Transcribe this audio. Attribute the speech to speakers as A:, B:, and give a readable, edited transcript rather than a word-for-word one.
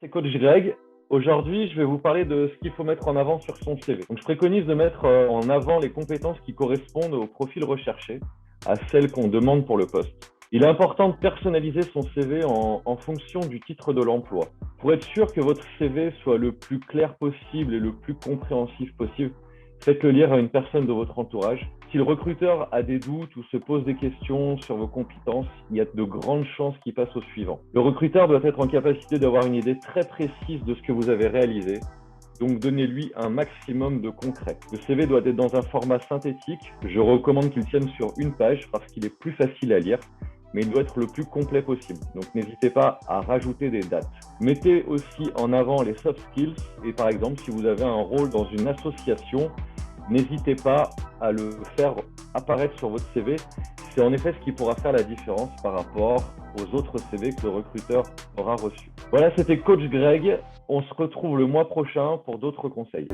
A: C'est coach Greg. Aujourd'hui, je vais vous parler de ce qu'il faut mettre en avant sur son CV. Donc, je préconise de mettre en avant les compétences qui correspondent au profil recherché, à celles qu'on demande pour le poste. Il est important de personnaliser son CV en fonction du titre de l'emploi. Pour être sûr que votre CV soit le plus clair possible et le plus compréhensif possible, faites-le lire à une personne de votre entourage. Si le recruteur a des doutes ou se pose des questions sur vos compétences, il y a de grandes chances qu'il passe au suivant. Le recruteur doit être en capacité d'avoir une idée très précise de ce que vous avez réalisé, donc donnez-lui un maximum de concret. Le CV doit être dans un format synthétique. Je recommande qu'il tienne sur une page parce qu'il est plus facile à lire, mais il doit être le plus complet possible. Donc n'hésitez pas à rajouter des dates. Mettez aussi en avant les soft skills et par exemple, si vous avez un rôle dans une association, n'hésitez pas à le faire apparaître sur votre CV. C'est en effet ce qui pourra faire la différence par rapport aux autres CV que le recruteur aura reçus. Voilà, c'était Coach Greg. On se retrouve le mois prochain pour d'autres conseils.